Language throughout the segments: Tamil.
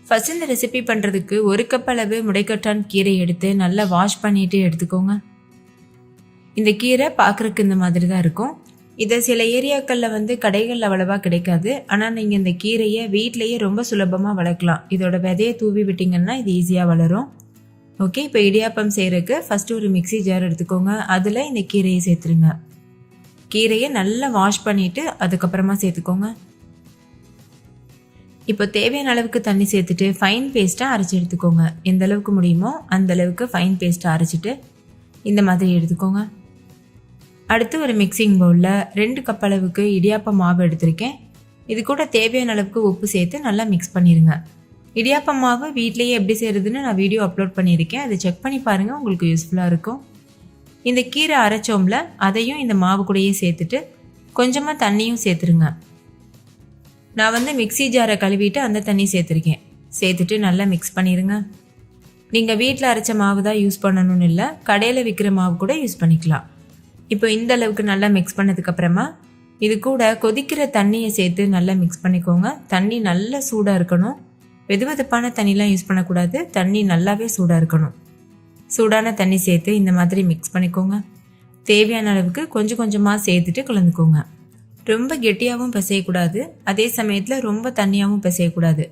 ஃபர்ஸ்ட் இந்த ரெசிபி பண்ணுறதுக்கு 1 கப் அளவு முடைக்கட்டான் கீரை எடுத்து நல்லா வாஷ் பண்ணிட்டு எடுத்துக்கோங்க. இந்த கீரை பார்க்குறதுக்கு இந்த மாதிரி தான் இருக்கும். இதை சில ஏரியாக்களில் கடைகளில் அவ்வளவா கிடைக்காது. ஆனால் நீங்கள் இந்த கீரையை வீட்டிலையே ரொம்ப சுலபமாக வளர்க்கலாம். இதோட விதையை தூவி விட்டிங்கன்னா இது ஈஸியாக வளரும். ஓகே, இப்போ இடியாப்பம் செய்கிறதுக்கு ஃபஸ்ட்டு ஒரு மிக்சி ஜார் எடுத்துக்கோங்க. அதில் இந்த கீரையை சேர்த்துருங்க. கீரையை நல்லா வாஷ் பண்ணிவிட்டு அதுக்கப்புறமா சேர்த்துக்கோங்க. இப்போ தேவையான அளவுக்கு தண்ணி சேர்த்துட்டு ஃபைன் பேஸ்ட்டாக அரைச்சி எடுத்துக்கோங்க. எந்த அளவுக்கு முடியுமோ அந்த அளவுக்கு ஃபைன் பேஸ்ட்டாக அரைச்சிட்டு இந்த மாதிரி எடுத்துக்கோங்க. அடுத்து ஒரு மிக்சிங் பவுலில் 2 கப் அளவுக்கு இடியாப்ப மாவு எடுத்திருக்கேன். இது கூட தேவையான அளவுக்கு உப்பு சேர்த்து நல்லா மிக்ஸ் பண்ணிடுங்க. இடியாப்ப மாவு வீட்லேயே எப்படி செய்கிறதுன்னு நான் வீடியோ அப்லோட் பண்ணியிருக்கேன். அதை செக் பண்ணி பாருங்கள், உங்களுக்கு யூஸ்ஃபுல்லாக இருக்கும். இந்த கீரை அரைச்சோம்ல அதையும் இந்த மாவு கூடயே சேர்த்துட்டு கொஞ்சமாக தண்ணியும் சேர்த்துருங்க. நான் மிக்சி ஜாரை கழுவிட்டு அந்த தண்ணி சேர்த்துருக்கேன். சேர்த்துட்டு நல்லா மிக்ஸ் பண்ணிடுங்க. நீங்கள் வீட்டில் அரைச்ச மாவு தான் யூஸ் பண்ணணும்னு இல்லை, கடையில் விற்கிற மாவு கூட யூஸ் பண்ணிக்கலாம். இப்போ இந்த அளவுக்கு நல்லா மிக்ஸ் பண்ணதுக்கப்புறமா இது கூட கொதிக்கிற தண்ணியை சேர்த்து நல்லா மிக்ஸ் பண்ணிக்கோங்க. தண்ணி நல்லா சூடாக இருக்கணும். வெதுவெதுப்பான தண்ணிலாம் யூஸ் பண்ணக்கூடாது. தண்ணி நல்லாவே சூடாக இருக்கணும். சூடான தண்ணி சேர்த்து இந்த மாதிரி மிக்ஸ் பண்ணிக்கோங்க. தேவையான அளவுக்கு கொஞ்சம் கொஞ்சமாக சேர்த்துட்டு கலந்துக்கோங்க. ரொம்ப கெட்டியாகவும் பிசையக்கூடாது, அதே சமயத்தில் ரொம்ப தண்ணியாகவும் பிசையக்கூடாது.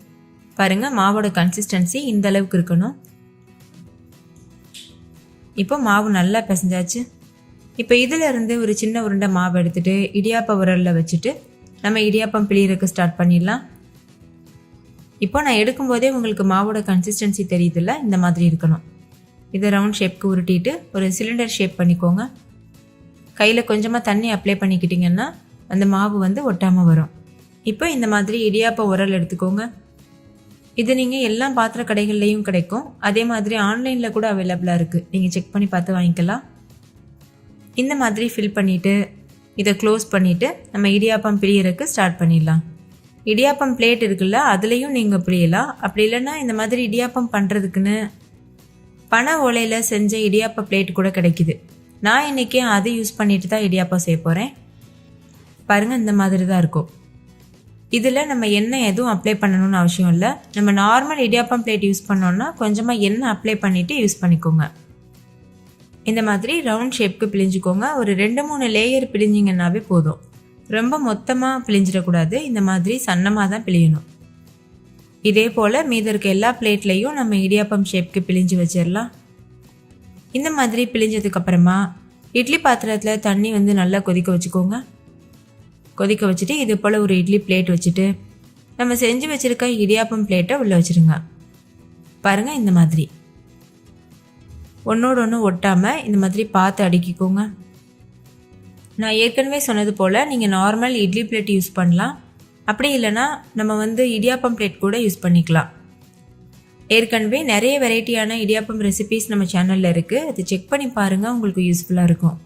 பாருங்கள், மாவோட கன்சிஸ்டன்சி இந்த அளவுக்கு இருக்கணும். இப்போ மாவு நல்லா பிசைஞ்சாச்சு. இப்போ இதில் இருந்து ஒரு சின்ன உருண்டை மாவு எடுத்துகிட்டு இடியாப்ப உரலில் வச்சுட்டு நம்ம இடியாப்பம் பிழியறதுக்கு ஸ்டார்ட் பண்ணிடலாம். இப்போ நான் எடுக்கும்போதே உங்களுக்கு மாவோட கன்சிஸ்டன்சி தெரியுதுல்ல, இந்த மாதிரி இருக்கணும். இதை ரவுண்ட் ஷேப்க்கு உருட்டிட்டு ஒரு சிலிண்டர் ஷேப் பண்ணிக்கோங்க. கையில் கொஞ்சமாக தண்ணி அப்ளை பண்ணிக்கிட்டிங்கன்னா அந்த மாவு ஒட்டாமல் வரும். இப்போ இந்த மாதிரி இடியாப்ப உரல் எடுத்துக்கோங்க. இது நீங்கள் எல்லா பாத்திர கடைகள்லேயும் கிடைக்கும். அதே மாதிரி ஆன்லைனில் கூட அவைலபிளாக இருக்குது. நீங்கள் செக் பண்ணி பார்த்து வாங்கிக்கலாம். இந்த மாதிரி ஃபில் பண்ணிவிட்டு இதை க்ளோஸ் பண்ணிவிட்டு நம்ம இடியாப்பம் பிழியறதுக்கு ஸ்டார்ட் பண்ணிடலாம். இடியாப்பம் பிளேட் இருக்குல்ல, அதுலேயும் நீங்கள் பிழியலாம். அப்படி இல்லைன்னா இந்த மாதிரி இடியாப்பம் பண்ணுறதுக்குன்னு பனை ஓலையில் செஞ்ச இடியாப்ப பிளேட் கூட கிடைக்குது. நான் இன்றைக்கி அதை யூஸ் பண்ணிட்டு தான் இடியாப்பம் செய்ய போகிறேன். பாருங்கள், இந்த மாதிரி தான் இருக்கும். இதில் நம்ம எண்ணெய் எதுவும் அப்ளை பண்ணணும்னு அவசியம் இல்லை. நம்ம நார்மல் இடியாப்பம் பிளேட் யூஸ் பண்ணோன்னா கொஞ்சமாக எண்ணெய் அப்ளை பண்ணிவிட்டு யூஸ் பண்ணிக்கோங்க. இந்த மாதிரி ரவுண்ட் ஷேப்க்கு பிழிஞ்சிக்கோங்க. ஒரு 2-3 லேயர் பிழிஞ்சிங்கன்னாவே போதும். ரொம்ப மொத்தமாக பிழிஞ்சிடக்கூடாது. இந்த மாதிரி சன்னமாக தான் பிழியணும். இதே போல் மீதி இருக்க எல்லா பிளேட்லேயும் நம்ம இடியாப்பம் ஷேப்க்கு பிழிஞ்சு வச்சிடலாம். இந்த மாதிரி பிழிஞ்சதுக்கப்புறமா இட்லி பாத்திரத்தில் தண்ணி நல்லா கொதிக்க வச்சுக்கோங்க. கொதிக்க வச்சுட்டு இது போல் ஒரு இட்லி பிளேட் வச்சுட்டு நம்ம செஞ்சு வச்சுருக்க இடியாப்பம் பிளேட்டை உள்ளே வச்சுருங்க. பாருங்கள், இந்த மாதிரி ஒன்றோடு ஒன்று ஒட்டாமல் இந்த மாதிரி பார்த்து அடுக்கிக்கோங்க. நான் ஏற்கனவே சொன்னது போல் நீங்கள் நார்மல் இட்லி பிளேட் யூஸ் பண்ணலாம். அப்படி இல்லைன்னா நம்ம இடியாப்பம் பிளேட் கூட யூஸ் பண்ணிக்கலாம். ஏற்கனவே நிறைய வெரைட்டியான இடியாப்பம் ரெசிபீஸ் நம்ம சேனலில் இருக்குது. அது செக் பண்ணி பாருங்கள், உங்களுக்கு யூஸ்ஃபுல்லாக இருக்கும்.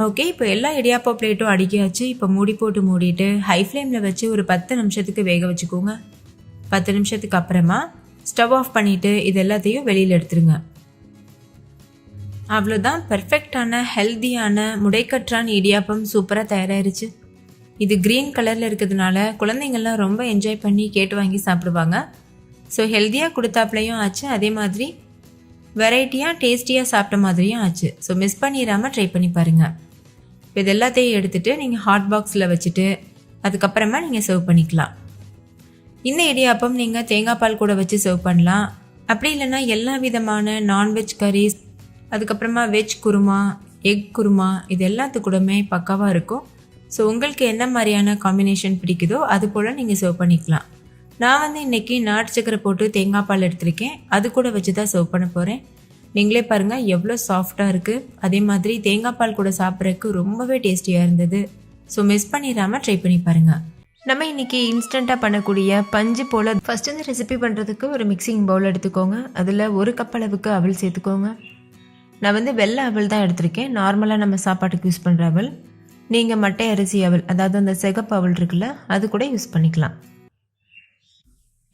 ஓகே, இப்போ எல்லா இடியாப்ப பிளேட்டும் அடுக்கியாச்சு. இப்போ மூடி போட்டு மூடிட்டு ஹை ஃப்ளேமில் வச்சு ஒரு 10 நிமிஷத்துக்கு வேக வச்சுக்கோங்க. 10 நிமிஷத்துக்கு அப்புறமா ஸ்டவ் ஆஃப் பண்ணிவிட்டு இது எல்லாத்தையும் வெளியில் எடுத்துருங்க. அவ்வளோதான், பெர்ஃபெக்டான ஹெல்த்தியான முடைக்கற்றான் இடியாப்பம் சூப்பராக தயாராகிருச்சு. இது க்ரீன் கலரில் இருக்கிறதுனால குழந்தைங்கள்லாம் ரொம்ப என்ஜாய் பண்ணி கேட்டு வாங்கி சாப்பிடுவாங்க. ஸோ ஹெல்த்தியாக கொடுத்தாப்புலையும் ஆச்சு, அதே மாதிரி வெரைட்டியாக டேஸ்டியாக சாப்பிட்ட மாதிரியும் ஆச்சு. ஸோ மிஸ் பண்ணிடாமல் ட்ரை பண்ணி பாருங்கள். இப்போ இது எல்லாத்தையும் எடுத்துகிட்டு நீங்கள் ஹாட் பாக்ஸில் வச்சுட்டு அதுக்கப்புறமா நீங்கள் சர்வ் பண்ணிக்கலாம். இந்த இடியாப்பம் நீங்கள் தேங்காய் பால் கூட வச்சு சர்வ் பண்ணலாம். அப்படி இல்லைன்னா எல்லா விதமான நான்வெஜ் கரீஸ், அதுக்கப்புறமா வெஜ் குருமா, எக் குருமா, இது எல்லாத்துக்கூடமே பக்காவாக இருக்கும். ஸோ உங்களுக்கு என்ன மாதிரியான காம்பினேஷன் பிடிக்குதோ அது போல் நீங்கள் சர்வ் பண்ணிக்கலாம். நான் இன்றைக்கி நாட்டு சக்கரை போட்டு தேங்காய் பால் எடுத்திருக்கேன். அது கூட வச்சு தான் சர்வ் பண்ண போகிறேன். நீங்களே பாருங்கள் எவ்வளோ சாஃப்டாக இருக்குது. அதே மாதிரி தேங்காய் பால் கூட சாப்பிட்றதுக்கு ரொம்பவே டேஸ்டியாக இருந்தது. ஸோ மிஸ் பண்ணிடாமல் ட்ரை பண்ணி பாருங்கள். நம்ம இன்றைக்கி இன்ஸ்டண்ட்டாக பண்ணக்கூடிய பஞ்சு போல் ஃபஸ்ட்டு இந்த ரெசிபி பண்ணுறதுக்கு ஒரு மிக்சிங் பவுல் எடுத்துக்கோங்க. அதில் 1 கப் அளவுக்கு அவல் சேர்த்துக்கோங்க. நான் வெள்ளை அவல் தான் எடுத்திருக்கேன். நார்மலாக நம்ம சாப்பாட்டுக்கு யூஸ் பண்ணுற அவல். நீங்கள் மட்டை அரிசி அவல், அதாவது அந்த சிகப்பு அவல் இருக்குல்ல, அது கூட யூஸ் பண்ணிக்கலாம்.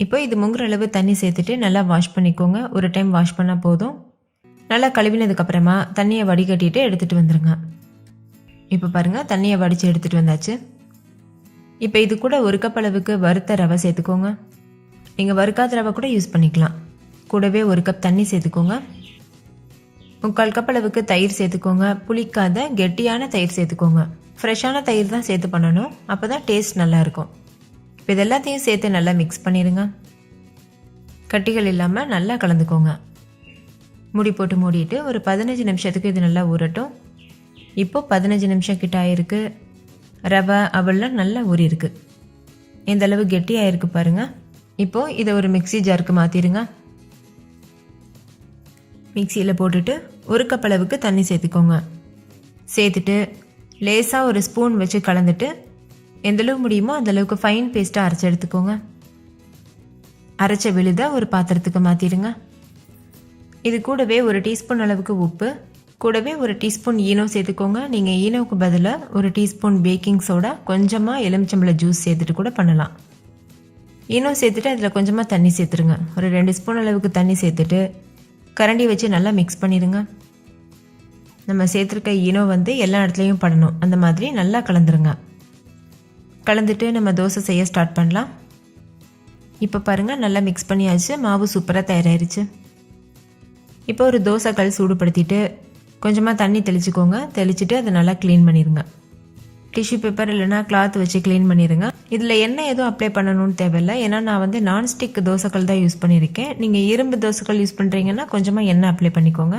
இப்போ இது முங்குற அளவு தண்ணி சேர்த்துட்டு நல்லா வாஷ் பண்ணிக்கோங்க. ஒரு டைம் வாஷ் பண்ணால் போதும். நல்லா கழுவினதுக்கப்புறமா தண்ணியை வடிகட்டிட்டு எடுத்துகிட்டு வந்துடுங்க. இப்போ பாருங்கள், தண்ணியை வடித்து எடுத்துகிட்டு வந்தாச்சு. இப்போ இது கூட 1 கப் அளவுக்கு வறுத்த ரவை சேர்த்துக்கோங்க. நீங்கள் வறுக்காத ரவை கூட யூஸ் பண்ணிக்கலாம். கூடவே 1 கப் தண்ணி சேர்த்துக்கோங்க. 3/4 கப் அளவுக்கு தயிர் சேர்த்துக்கோங்க. புளிக்காத கெட்டியான தயிர் சேர்த்துக்கோங்க. ஃப்ரெஷ்ஷான தயிர் தான் சேர்த்து பண்ணணும், அப்போ தான் டேஸ்ட் நல்லாயிருக்கும். இப்போ இது எல்லாத்தையும் சேர்த்து நல்லா மிக்ஸ் பண்ணிடுங்க. கட்டிகள் இல்லாமல் நல்லா கலந்துக்கோங்க. மூடி போட்டு மூடிட்டு ஒரு 15 நிமிஷத்துக்கு இது நல்லா ஊறட்டும். இப்போது 15 நிமிஷம் கிட்ட ஆயிருக்கு. ரவை அவல்லாம் நல்லா ஊறியிருக்கு. இந்த அளவு கெட்டியாக இருக்கு பாருங்கள். இப்போது இதை ஒரு மிக்ஸி ஜாருக்கு மாற்றிடுங்க. மிக்சியில் போட்டுட்டு 1 கப் அளவுக்கு தண்ணி சேர்த்துக்கோங்க. சேர்த்துட்டு லேசாக ஒரு ஸ்பூன் வச்சு கலந்துட்டு எந்தளவு முடியுமோ அந்தளவுக்கு ஃபைன் பேஸ்ட்டாக அரைச்சி எடுத்துக்கோங்க. அரைச்ச விழுத ஒரு பாத்திரத்துக்கு மாற்றிடுங்க. இது கூடவே 1 டீஸ்பூன் அளவுக்கு உப்பு, கூடவே 1 டீஸ்பூன் ஈனோ சேர்த்துக்கோங்க. நீங்கள் ஈனோவுக்கு பதிலாக 1 டீஸ்பூன் பேக்கிங் சோடா, கொஞ்சமாக எலுமிச்சம்பழ ஜூஸ் சேர்த்துட்டு கூட பண்ணலாம். ஈனோ சேர்த்துட்டு அதில் கொஞ்சமாக தண்ணி சேர்த்துருங்க. ஒரு 2 ஸ்பூன் அளவுக்கு தண்ணி சேர்த்துட்டு கரண்டி வச்சு நல்லா மிக்ஸ் பண்ணிடுங்க. நம்ம சேர்த்துருக்க ஈனோ எல்லா இடத்துலையும் படணும், அந்த மாதிரி நல்லா கலந்துருங்க. கலந்துட்டு நம்ம தோசை செய்ய ஸ்டார்ட் பண்ணலாம். இப்போ பாருங்கள், நல்லா மிக்ஸ் பண்ணியாச்சு. மாவு சூப்பராக தயாராகிருச்சு. இப்போ ஒரு தோசை கல் சூடுபடுத்திட்டு கொஞ்சமாக தண்ணி தெளிச்சுக்கோங்க. தெளிச்சுட்டு அதை நல்லா க்ளீன் பண்ணிடுங்க. டிஷ்யூ பேப்பர் இல்லைனா கிளாத் வச்சு க்ளீன் பண்ணிடுங்க. இதில் எண்ணெய் எதுவும் அப்ளை பண்ணணும்னு தேவையில்லை, ஏன்னா நான் நான்ஸ்டிக் தோசைக்கல் தான் யூஸ் பண்ணியிருக்கேன். நீங்கள் இரும்பு தோசைக்கல் யூஸ் பண்ணுறீங்கன்னா கொஞ்சமாக எண்ணெய் அப்ளை பண்ணிக்கோங்க.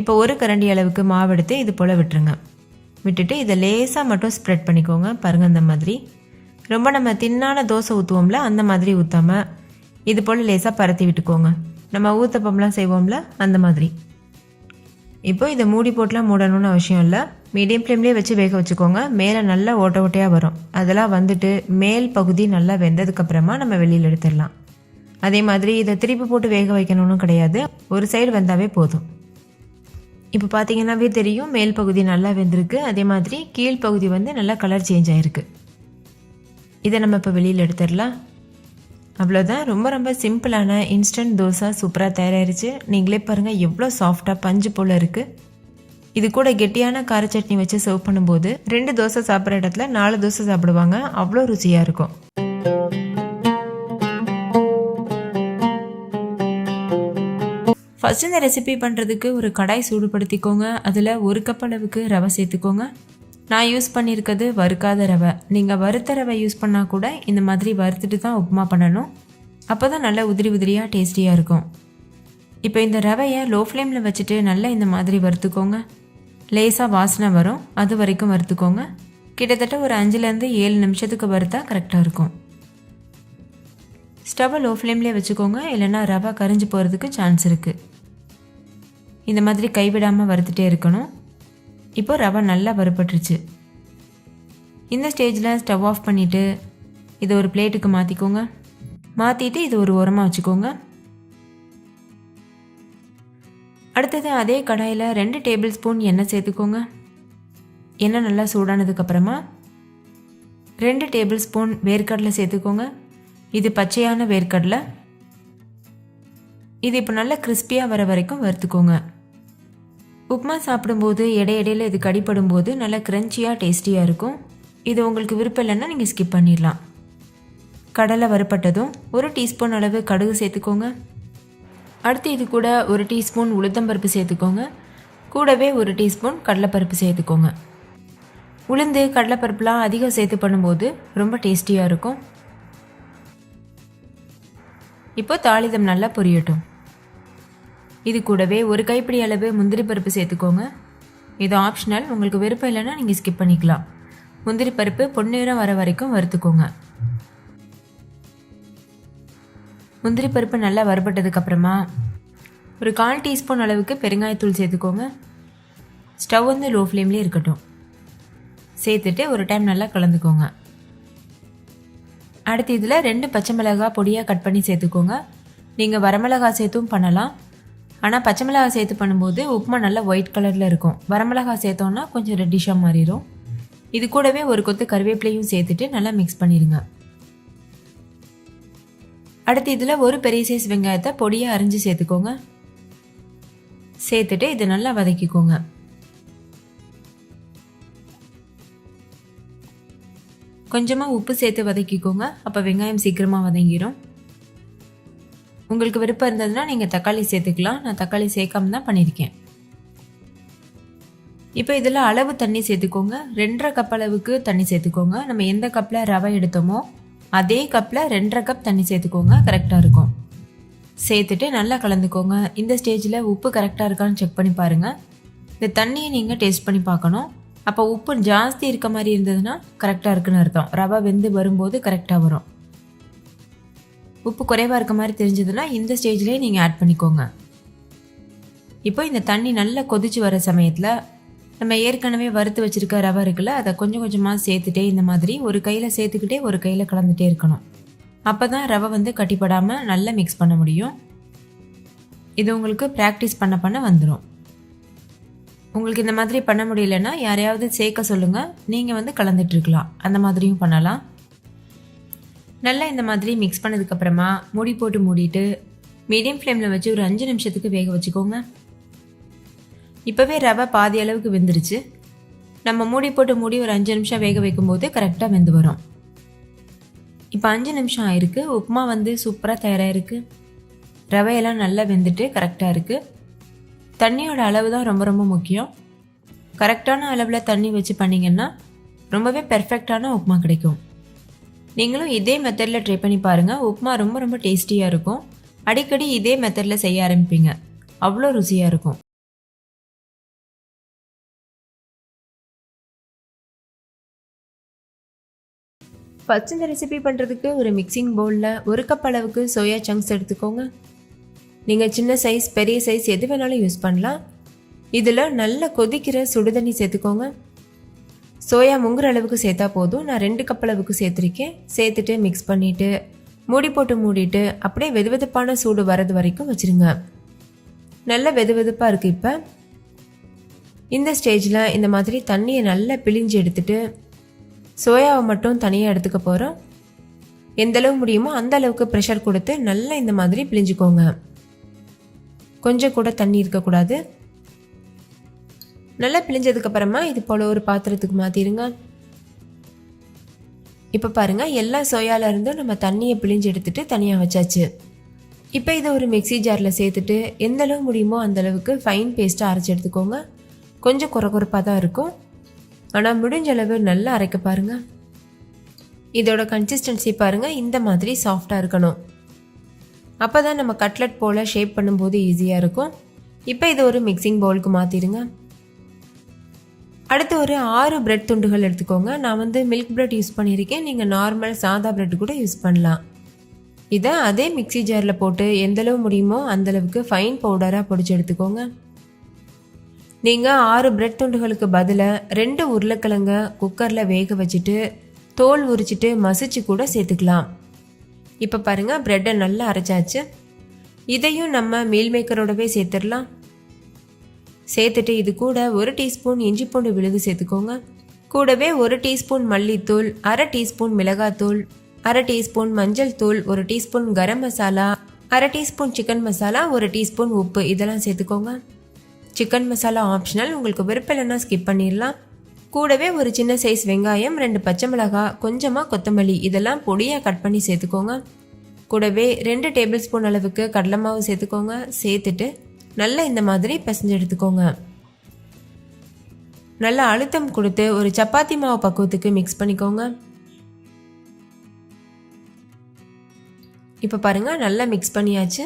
இப்போ 1 கரண்டி அளவுக்கு மாவு எடுத்து இது போல் விட்டுருங்க. விட்டுட்டு இதை லேசாக மட்டும் ஸ்ப்ரெட் பண்ணிக்கோங்க. பாருங்கள், அந்த மாதிரி ரொம்ப நம்ம தின்னான தோசை ஊற்றுவோம்ல, அந்த மாதிரி ஊற்றாமல் இது போல் லேசாக பரத்தி விட்டுக்கோங்க. நம்ம ஊத்தப்பம்லாம் செய்வோம்ல, அந்த மாதிரி. இப்போ இதை மூடி போட்டுலாம் மூடணும்னு அவசியம் இல்லை. மீடியம் ஃப்ளேம்லேயே வச்சு வேக வச்சுக்கோங்க. மேலே நல்லா ஓட்ட ஓட்டையாக வரும். அதெல்லாம் மேல் பகுதி நல்லா வெந்ததுக்கப்புறமா நம்ம வெளியில் எடுத்துடலாம். அதே மாதிரி இதை திருப்பி போட்டு வேக வைக்கணும்னு கிடையாது, ஒரு சைடு வெந்தாவே போதும். இப்போ பார்த்தீங்கன்னாவே தெரியும், மேல் பகுதி நல்லா வெந்திருக்கு. அதே மாதிரி கீழ்ப்பகுதி நல்லா கலர் சேஞ்ச் ஆகிருக்கு. இதை நம்ம இப்போ வெளியில் எடுத்துடலாம். அவ்வளோதான். ரொம்ப ரொம்ப சிம்பிளான இன்ஸ்டன்ட் தோசை சூப்பராக தயாராகிருச்சு. நீங்களே பாருங்கள் எவ்வளோ சாஃப்டாக பஞ்சு போல் இருக்குது. இது கூட கெட்டியான கார சட்னி வச்சு சர்வ் பண்ணும்போது 2 தோசை சாப்பிட்ற இடத்துல 4 தோசை சாப்பிடுவாங்க. அவ்வளோ ருசியாக இருக்கும். ஃபஸ்ட்டு இந்த ரெசிபி பண்ணுறதுக்கு ஒரு கடாய் சூடுபடுத்திக்கோங்க. அதில் 1 கப் அளவுக்கு ரவை சேர்த்துக்கோங்க. நான் யூஸ் பண்ணியிருக்கிறது வறுக்காத ரவை. நீங்கள் வறுத்த ரவை யூஸ் பண்ணால் கூட இந்த மாதிரி வறுத்துட்டு தான் உப்புமா பண்ணணும். அப்போ தான் நல்லா உதிரி உதிரியாக டேஸ்டியாக இருக்கும். இப்போ இந்த ரவையை லோ ஃப்ளேமில் வச்சுட்டு நல்லா இந்த மாதிரி வறுத்துக்கோங்க. லேசாக வாசனை வரும், அது வரைக்கும் வறுத்துக்கோங்க. கிட்டத்தட்ட ஒரு 5லேருந்து 7 நிமிஷத்துக்கு வறுத்தா கரெக்டாக இருக்கும். ஸ்டவ்வை லோ ஃப்ளேம்லேயே வச்சுக்கோங்க, இல்லைன்னா ரவை கரிஞ்சு போகிறதுக்கு சான்ஸ் இருக்குது. இந்த மாதிரி கைவிடாமல் வறுத்துட்டே இருக்கணும். இப்போ ரவை நல்லா வறுபட்டுருச்சு. இந்த ஸ்டேஜில் ஸ்டவ் ஆஃப் பண்ணிவிட்டு இதை ஒரு பிளேட்டுக்கு மாற்றிக்கோங்க. மாற்றிட்டு இது ஒரு ஓரமாக வச்சுக்கோங்க. அடுத்தது அதே கடாயில் 2 டேபிள் ஸ்பூன் எண்ணெய் சேர்த்துக்கோங்க. எண்ணெய் நல்லா சூடானதுக்கப்புறமா 2 டேபிள் ஸ்பூன் வேர்க்கடலை சேர்த்துக்கோங்க. இது பச்சையான வேர்க்கடலை. இது இப்போ நல்லா கிறிஸ்பியாக வர வரைக்கும் வறுத்துக்கோங்க. உப்புமா சாப்பிடும்போது இடையிடையில் இது கடிப்படும் போது நல்லா க்ரன்ச்சியாக டேஸ்டியாக இருக்கும். இது உங்களுக்கு விருப்பம் இல்லைன்னா நீங்கள் ஸ்கிப் பண்ணிடலாம். கடலை வறுப்பட்டதும் 1 டீஸ்பூன் அளவு கடுகு சேர்த்துக்கோங்க. அடுத்து இது கூட 1 டீஸ்பூன் உளுத்தம்பருப்பு சேர்த்துக்கோங்க. கூடவே 1 டீஸ்பூன் கடலைப்பருப்பு சேர்த்துக்கோங்க. உளுந்து கடலைப்பருப்புலாம் அதிகம் சேர்த்து பண்ணும்போது ரொம்ப டேஸ்டியாக இருக்கும். இப்போ தாளிதம் நல்லா பொரியட்டும். இது கூடவே 1 கைப்பிடி அளவு முந்திரி பருப்பு சேர்த்துக்கோங்க. இது ஆப்ஷனல், உங்களுக்கு விருப்பம் இல்லைன்னா நீங்கள் ஸ்கிப் பண்ணிக்கலாம். முந்திரி பருப்பு பொன்னிறம் வர வரைக்கும் வறுத்துக்கோங்க. முந்திரி பருப்பு நல்லா வறுபட்டதுக்கப்புறமா ஒரு 1/4 டீஸ்பூன் அளவுக்கு பெருங்காயத்தூள் சேர்த்துக்கோங்க. ஸ்டவ் லோ ஃப்ளேம்லேயே இருக்கட்டும். சேர்த்துட்டு ஒரு டைம் நல்லா கலந்துக்கோங்க. அடுத்து இதில் 2 பச்சை மிளகாய் பொடியாக கட் பண்ணி சேர்த்துக்கோங்க. நீங்கள் வரமிளகாய் சேர்த்தும் பண்ணலாம், ஆனால் பச்சை மிளகாய் சேர்த்து பண்ணும்போது உப்புமா நல்லா ஒயிட் கலரில் இருக்கும். வரமிளகாய் சேர்த்தோன்னா கொஞ்சம் ரெட்டிஷாக மாறிடும். இது கூடவே ஒரு கொத்து கருவேப்பிலையும் சேர்த்துட்டு நல்லா மிக்ஸ் பண்ணிடுங்க. அடுத்து இதில் ஒரு பெரிய சைஸ் வெங்காயத்தை பொடியாக அரிஞ்சு சேர்த்துக்கோங்க. சேர்த்துட்டு இதை நல்லா வதக்கிக்கோங்க. கொஞ்சமாக உப்பு சேர்த்து வதக்கிக்கோங்க, அப்போ வெங்காயம் சீக்கிரமாக வதங்கிடும். உங்களுக்கு விருப்பம் இருந்ததுன்னா நீங்கள் தக்காளி சேர்த்துக்கலாம். நான் தக்காளி சேர்க்காம தான் பண்ணியிருக்கேன். இப்போ இதில் அளவு தண்ணி சேர்த்துக்கோங்க. 2.5 கப் அளவுக்கு தண்ணி சேர்த்துக்கோங்க. நம்ம எந்த கப்பில் ரவை எடுத்தோமோ அதே கப்பில் 2.5 கப் தண்ணி சேர்த்துக்கோங்க. கரெக்டாக இருக்கும். சேர்த்துட்டு நல்லா கலந்துக்கோங்க. இந்த ஸ்டேஜில் உப்பு கரெக்டாக இருக்கான்னு செக் பண்ணி பாருங்கள். இந்த தண்ணியை நீங்கள் டேஸ்ட் பண்ணி பார்க்கணும். அப்போ உப்பு ஜாஸ்தி இருக்க மாதிரி இருந்ததுன்னா கரெக்டாக இருக்குன்னு அர்த்தம். ரவை வெந்து வரும்போது கரெக்டாக வரும். உப்பு குறைவாக இருக்க மாதிரி தெரிஞ்சதுன்னா இந்த ஸ்டேஜ்லேயே நீங்கள் ஆட் பண்ணிக்கோங்க. இப்போ இந்த தண்ணி நல்லா கொதிச்சு வர சமயத்தில் நம்ம ஏற்கனவே வறுத்து வச்சுருக்க ரவை இருக்குல்ல, அதை கொஞ்சம் கொஞ்சமாக சேர்த்துட்டே இந்த மாதிரி ஒரு கையில் சேர்த்துக்கிட்டே ஒரு கையில் கலந்துகிட்டே இருக்கணும். அப்போ தான் ரவை வந்து கட்டிப்படாமல் நல்லா மிக்ஸ் பண்ண முடியும். இது உங்களுக்கு ப்ராக்டிஸ் பண்ண பண்ண வந்துடும். உங்களுக்கு இந்த மாதிரி பண்ண முடியலன்னா யாரையாவது சேர்க்க சொல்லுங்கள். நீங்கள் வந்து கலந்துட்டுருக்கலாம். அந்த மாதிரியும் பண்ணலாம். நல்லா இந்த மாதிரி மிக்ஸ் பண்ணதுக்கப்புறமா மூடி போட்டு மூடிட்டு மீடியம் ஃப்ளேமில் வச்சு ஒரு 5 நிமிஷத்துக்கு வேக வச்சுக்கோங்க. இப்போவே ரவை பாதி அளவுக்கு வெந்துருச்சு. நம்ம மூடி போட்டு மூடி ஒரு 5 நிமிஷம் வேக வைக்கும்போது கரெக்டாக வெந்து வரும். இப்போ 5 நிமிஷம் ஆயிருக்கு. உப்புமா வந்து சூப்பராக தயாராகிருக்கு. ரவையெல்லாம் நல்லா வெந்துட்டு கரெக்டாக இருக்குது. தண்ணியோட அளவு தான் ரொம்ப ரொம்ப முக்கியம். கரெக்டான அளவில் தண்ணி வச்சு பண்ணிங்கன்னா ரொம்பவே பெர்ஃபெக்டான உப்புமா கிடைக்கும். நீங்களும் இதே மெத்தடில் ட்ரை பண்ணி பாருங்கள். உப்புமா ரொம்ப ரொம்ப டேஸ்டியாக இருக்கும். அடிக்கடி இதே மெத்தடில் செய்ய ஆரம்பிப்பீங்க. அவ்வளோ ருசியாக இருக்கும். ஃபர்ஸ்ட் இந்த ரெசிபி பண்ணுறதுக்கு ஒரு மிக்சிங் பவுலில் 1 கப் அளவுக்கு சோயா சங்க்ஸ் எடுத்துக்கோங்க. நீங்கள் சின்ன சைஸ் பெரிய சைஸ் எது வேணாலும் யூஸ் பண்ணலாம். இதில் நல்ல கொதிக்கிற சுடுதண்ணி சேர்த்துக்கோங்க. சோயா முங்குற அளவுக்கு சேர்த்தா போதும். நான் 2 கப் அளவுக்கு சேர்த்துருக்கேன். சேர்த்துட்டு மிக்ஸ் பண்ணிவிட்டு மூடி போட்டு மூடிட்டு அப்படியே வெதுவெதுப்பான சூடு வரது வரைக்கும் வச்சுருங்க. நல்ல வெதுவெதுப்பாக இருக்குது. இப்போ இந்த ஸ்டேஜில் இந்த மாதிரி தண்ணியை நல்லா பிழிஞ்சு எடுத்துட்டு சோயாவை மட்டும் தனியாக எடுத்துக்க போகிறோம். எந்தளவு முடியுமோ அந்த அளவுக்கு ப்ரெஷர் கொடுத்து நல்லா இந்த மாதிரி பிழிஞ்சுக்கோங்க. கொஞ்சம் கூட தண்ணி இருக்கக்கூடாது. நல்லா பிழிஞ்சதுக்கப்புறமா இது போல் ஒரு பாத்திரத்துக்கு மாற்றிடுங்க. இப்போ பாருங்கள், எல்லா சோயாவிலேருந்து நம்ம தண்ணியை பிழிஞ்சு எடுத்துகிட்டு தனியாக வச்சாச்சு. இப்போ இதை ஒரு மிக்சி ஜாரில் சேர்த்துட்டு எந்தளவு முடியுமோ அந்தளவுக்கு ஃபைன் பேஸ்ட்டாக அரைச்சி எடுத்துக்கோங்க. கொஞ்சம் குறகுறப்பாக தான் இருக்கும், ஆனால் முடிஞ்ச அளவு நல்லா அரைக்க பாருங்கள். இதோட கன்சிஸ்டன்சி பாருங்கள், இந்த மாதிரி சாஃப்டாக இருக்கணும். அப்போ தான் நம்ம கட்லெட் போல் ஷேப் பண்ணும்போது ஈஸியாக இருக்கும். இப்போ இதை ஒரு மிக்சிங் பவுலுக்கு மாற்றிடுங்க. அடுத்து ஒரு 6 பிரெட் துண்டுகள் எடுத்துக்கோங்க. நான் வந்து மில்க் பிரெட் யூஸ் பண்ணியிருக்கேன். நீங்கள் நார்மல் சாதா பிரெட் கூட யூஸ் பண்ணலாம். இதை அதே மிக்சி ஜாரில் போட்டு எந்தளவு முடியுமோ அந்தளவுக்கு ஃபைன் பவுடராக பொடிச்சு எடுத்துக்கோங்க. நீங்கள் 6 பிரெட் துண்டுகளுக்கு பதிலாக 2 உருளைக்கிழங்க குக்கரில் வேக வச்சுட்டு தோல் உரிச்சிட்டு மசிச்சு கூட சேர்த்துக்கலாம். இப்போ பாருங்கள், ப்ரெட்டை நல்லா அரைச்சாச்சு. இதையும் நம்ம மீல் மேக்கரோடவே சேர்த்துடலாம். சேர்த்துட்டு இது கூட 1 டீஸ்பூன் இஞ்சி பூண்டு விழுது சேர்த்துக்கோங்க. கூடவே 1 டீஸ்பூன் மல்லித்தூள், 1/2 டீஸ்பூன் மிளகாத்தூள், 1/2 டீஸ்பூன் மஞ்சள் தூள், 1 teaspoon garam masala, 1/2 teaspoon chicken masala, 1 teaspoon உப்பு இதெல்லாம் சேர்த்துக்கோங்க. சிக்கன் மசாலா ஆப்ஷனல், உங்களுக்கு விருப்பம் இல்லைன்னா ஸ்கிப் பண்ணிடலாம். கூடவே ஒரு சின்ன சைஸ் வெங்காயம், 2 பச்சை மிளகாய், கொஞ்சமாக கொத்தமல்லி இதெல்லாம் பொடியாக கட் பண்ணி சேர்த்துக்கோங்க. கூடவே 2 டேபிள் ஸ்பூன் அளவுக்கு கடலை மாவு சேர்த்துக்கோங்க. சேர்த்துட்டு நல்லா இந்த மாதிரி பிசைஞ்சு எடுத்துக்கோங்க. நல்லா அழுத்தம் கொடுத்து ஒரு சப்பாத்தி மாவு பக்குவத்துக்கு மிக்ஸ் பண்ணிக்கோங்க. இப்போ பாருங்கள், நல்லா மிக்ஸ் பண்ணியாச்சு.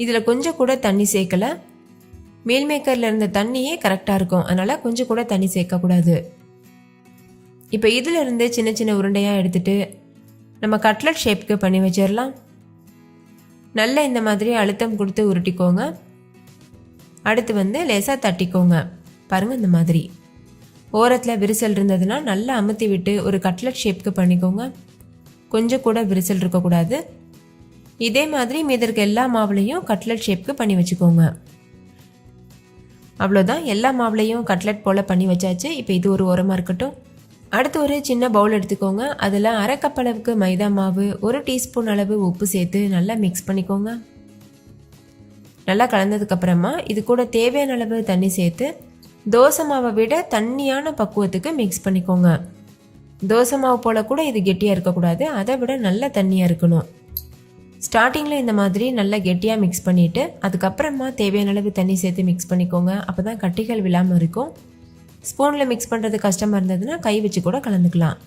இதில் கொஞ்சம் கூட தண்ணி சேர்க்கலை. மீல் மேக்கரில் இருந்த தண்ணியே கரெக்டாக இருக்கும், அதனால் கொஞ்சம் கூட தண்ணி சேர்க்கக்கூடாது. இப்போ இதில் இருந்து சின்ன சின்ன உருண்டையாக எடுத்துகிட்டு நம்ம கட்லட் ஷேப்புக்கு பண்ணி வச்சிடலாம். நல்லா இந்த மாதிரி அழுத்தம் கொடுத்து உருட்டிக்கோங்க. அடுத்து வந்து லேசாக தட்டிக்கோங்க. பாருங்கள், இந்த மாதிரி ஓரத்தில் விரிசல் இருந்ததுன்னா நல்லா அமுத்தி விட்டு ஒரு கட்லட் ஷேப்புக்கு பண்ணிக்கோங்க. கொஞ்சம் கூட விரிசல் இருக்கக்கூடாது. இதே மாதிரி மீதி இருக்க எல்லா மாவுலையும் கட்லட் ஷேப்புக்கு பண்ணி வச்சுக்கோங்க. அவ்வளோதான், எல்லா மாவுலையும் கட்லட் போல் பண்ணி வச்சாச்சு. இப்போ இது ஒரு ஓரமாக இருக்கட்டும். அடுத்து ஒரு சின்ன பவுல் எடுத்துக்கோங்க. அதில் 1/2 கப் அளவுக்கு மைதா மாவு, 1 டீஸ்பூன் அளவு உப்பு சேர்த்து நல்லா மிக்ஸ் பண்ணிக்கோங்க. நல்லா கலந்ததுக்கப்புறமா இது கூட தேவையான அளவு தண்ணி சேர்த்து தோசை மாவை விட தண்ணியான பக்குவத்துக்கு மிக்ஸ் பண்ணிக்கோங்க. தோசை மாவு போல் கூட இது கெட்டியாக இருக்கக்கூடாது, அதை விட நல்ல தண்ணியாக இருக்கணும். ஸ்டார்டிங்கில் இந்த மாதிரி நல்லா கெட்டியாக மிக்ஸ் பண்ணிவிட்டு அதுக்கப்புறமா தேவையான அளவு தண்ணி சேர்த்து மிக்ஸ் பண்ணிக்கோங்க. அப்போ தான் கட்டிகள் விழாமல் இருக்கும். ஸ்பூனில் மிக்ஸ் பண்ணுறது கஷ்டமாக இருந்ததுன்னா கை வச்சு கூட கலந்துக்கலாம்.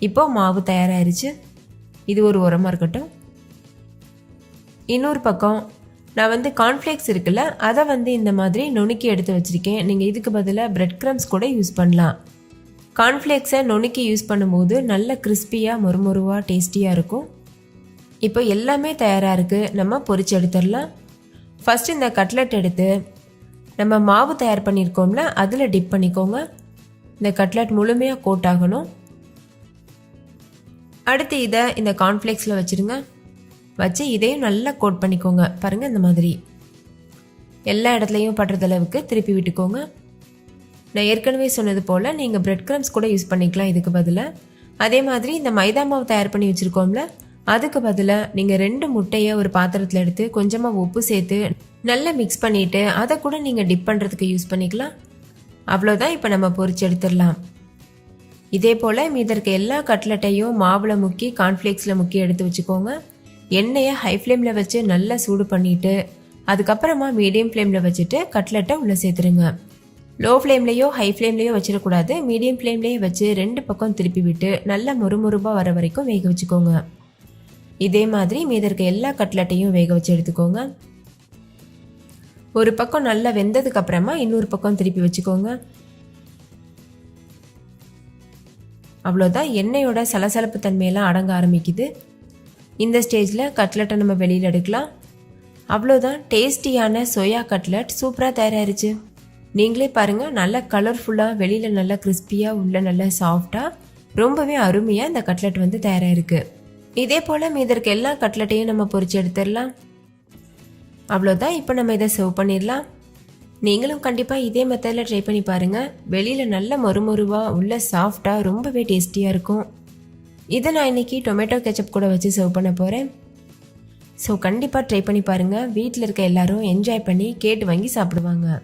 இப்போது மாவு தயாராகிருச்சு. இது ஒரு உரமாக இருக்கட்டும். இன்னொரு பக்கம் நான் கார்ன்ஃப்ளேக்ஸ் இருக்குல்ல, அதை இந்த மாதிரி நுணுக்கி எடுத்து வச்சுருக்கேன். நீங்கள் இதுக்கு பதிலாக பிரெட் க்ரம்ஸ் கூட யூஸ் பண்ணலாம். கார்ன்ஃப்ளேக்ஸை நுணுக்கி யூஸ் பண்ணும்போது நல்ல கிறிஸ்பியாக மொறுமொருவாக டேஸ்டியாக இருக்கும். இப்போ எல்லாமே தயாராக இருக்குது. நம்ம பொரிச்சு எடுத்துடலாம். ஃபஸ்ட்டு இந்த கட்லெட் எடுத்து நம்ம மாவு தயார் பண்ணியிருக்கோம்ல அதில் டிப் பண்ணிக்கோங்க. இந்த கட்லெட் முழுமையாக கோட் ஆகணும். அடுத்து இதை இந்த கார்ன்ஃப்ளேக்ஸில் வச்சுருங்க. வச்சு இதையும் நல்லா கோட் பண்ணிக்கோங்க. பாருங்கள், இந்த மாதிரி எல்லா இடத்துலையும் படுறது அளவுக்கு திருப்பி விட்டுக்கோங்க. நான் ஏற்கனவே சொன்னது போல் நீங்கள் பிரெட் க்ரம்ஸ் கூட யூஸ் பண்ணிக்கலாம் இதுக்கு பதிலாக. அதே மாதிரி இந்த மைதா மாவு தயார் பண்ணி வச்சுருக்கோம்ல, அதுக்கு பதிலாக நீங்கள் 2 முட்டையை ஒரு பாத்திரத்தில் எடுத்து கொஞ்சமாக உப்பு சேர்த்து நல்லா மிக்ஸ் பண்ணிவிட்டு அதை கூட நீங்கள் டிப் பண்ணுறதுக்கு யூஸ் பண்ணிக்கலாம். அவ்வளோதான். இப்போ நம்ம பொரிச்சு எடுத்துடலாம். இதே போல் மீதி இருக்க எல்லா கட்லெட்டையும் மாவில் முக்கி கார்ன்ஃப்ளேக்ஸில் முக்கி எடுத்து வச்சுக்கோங்க. எண்ணெயை ஹை ஃப்ளேமில் வச்சு நல்லா சூடு பண்ணிவிட்டு அதுக்கப்புறமா மீடியம் ஃப்ளேமில் வச்சுட்டு கட்லெட்டை உள்ளே சேர்த்துருங்க. லோ ஃப்ளேம்லேயோ ஹை ஃப்ளேம்லேயோ வச்சிடக்கூடாது. மீடியம் ஃப்ளேம்லேயே வச்சு 2 பக்கம் திருப்பி விட்டு நல்லா மொறுமொறுப்பாக வர வரைக்கும் வேக வச்சுக்கோங்க. இதே மாதிரி மீதி இருக்க எல்லா கட்லெட்டையும் வேக வச்சு எடுத்துக்கோங்க. ஒரு பக்கம் நல்லா வெந்ததுக்கு அப்புறமா இன்னொரு பக்கம் திருப்பி வச்சுக்கோங்க. அவ்வளோதான். எண்ணெயோட சலசலப்பு தன்மையெல்லாம் அடங்க ஆரம்பிக்குது. இந்த ஸ்டேஜில் கட்லெட்டை நம்ம வெளியில் எடுக்கலாம். அவ்வளோதான். டேஸ்டியான சோயா கட்லெட் சூப்பராக தயாராகிருச்சு. நீங்களே பாருங்கள், நல்லா கலர்ஃபுல்லாக, வெளியில் நல்லா கிறிஸ்பியாக, உள்ள நல்லா சாஃப்டாக, ரொம்பவே அருமையாக இந்த கட்லெட் தயாராகிருக்கு. இதே போல் மீதி இருக்க எல்லா கட்லெட்டையும் நம்ம பொரிச்சு எடுத்துடலாம். அவ்வளோதான். இப்போ நம்ம இதை சர்வ் பண்ணிடலாம். நீங்களும் கண்டிப்பாக இதே மெத்தடில் ட்ரை பண்ணி பாருங்கள். வெளியில் நல்ல மொறுமொருவாக, உள்ள சாஃப்டாக, ரொம்பவே டேஸ்டியாக இருக்கும். இதை நான் இன்றைக்கி டொமேட்டோ கெச்சப் கூட வச்சு சர்வ் பண்ண போகிறேன். ஸோ கண்டிப்பாக ட்ரை பண்ணி பாருங்கள். வீட்டில் இருக்க எல்லாரும் என்ஜாய் பண்ணி கேட்டு வாங்கி சாப்பிடுவாங்க.